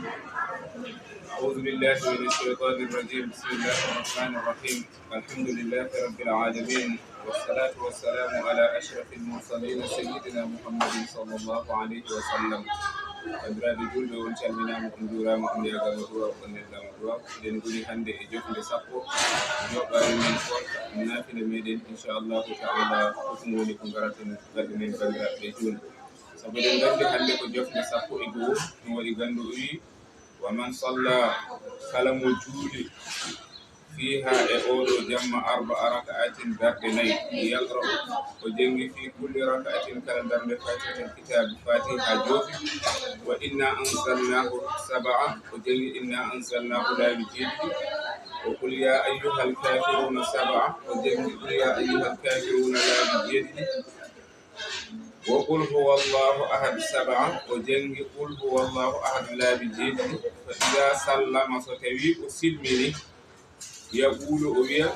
أعوذ بالله من الشيطان الرجيم. بسم الله الرحمن الرحيم. الحمد لله رب العالمين، والصلاة والسلام على أشرف المرسلين سيدنا محمد صلى الله عليه وسلم. Bandiraɓe julɓe on calminama on jurama on yagama duwaw on neldama duwaw. Eɗen goni hande e jofde sappo joɓɓare men forta nafila meɗen inchallahu taala hoɗum woni ko garaten gaɗi men bandiraɓe julɓe. Saabu eɗen gandi hande ko jofde sappo e goho ɗum waɗi gandu o wi ومن صلى كلام جولي فيها أولو جمع 4 ركعات داخلين يقرأ وجنgi في كل ركعة كلام درب فاتحة الكتاب فاتحة جوفي وإنا أنزلناه 7 وجنgi إنا أنزلناه لا بجيد وقل يا أيها الكافرون 7 وجنgi قل يا أيها الكافرون لا بجيد وقل هو الله أحد 7 وجنgi قل هو الله أحد لا بجيد فإذا سلم ستوي أسلمني يقول أويا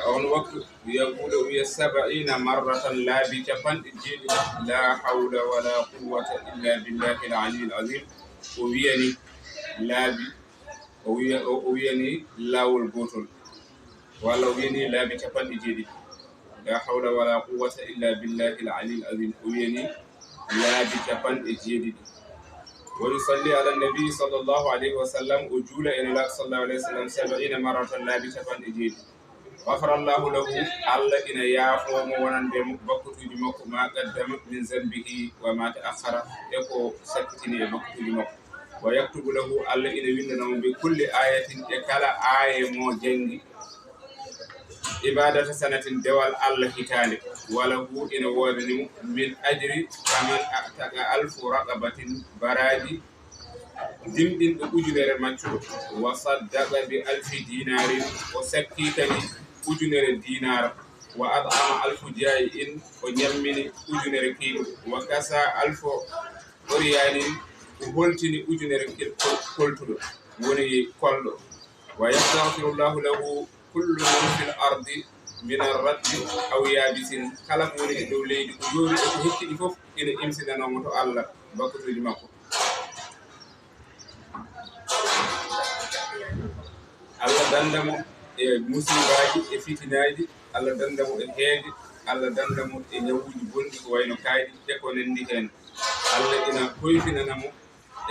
أون وقت يقول أويا 70 مرة لا بجفن جيد لا حول ولا قوة إلا بالله العلي العظيم أوياني لا بي أوياني لا والبطل ولا أوياني لا بجفن جيد لا حول ولا قوة إلا بالله العلي العظيم أوياني لا بجفن جيد ويصلي على النبي صلى الله عليه وسلم أجول إلى الله صلى الله عليه وسلم 70 مرة لا بشفان إجيد غفر الله له الله إن يعفو مونا بمكت جمك ما قدم من ذنبه وما تأخر يكو سكتني بمكت جمك ويكتب له الله إن وندنا بكل آية يكلا آية مو جنجي إبادة سنة دوال الله كتالي وله إن ورنم من أجر كمن أعتق 1000 رقبة براجي دمدن أجنر ماتشو وصدق ب1000 دينار وسكيتني أجنر دينار وأطعم 1000 جائع ونيمني أجنر كيلو وكسى 1000 ريال وهلتني أجنر كولتلو وني كولو ويستغفر الله له كل من في الأرض من الرد أو يابس كلام ولي دولي يوري هيك يفوف إن إمسنا نموت الله بكر جماعه الله دندمو musibaji e fitinaji Allah dandamo e heedi Allah dandamo e nyawuji bonɗi ko wayno kaydi e ko nendi hen Allah ina hoyfinanamo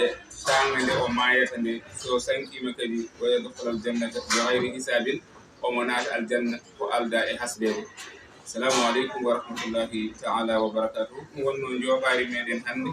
e sanga nde o mayata nde so sankima kadi o yadkhulul jannata bi ghayri hisabin omo naata aljanna ko alda e hasbede. Assalamu aleykum wa rahmatullahi taala wa barakatuh. Ɗum wonno joɓari meɗen hande.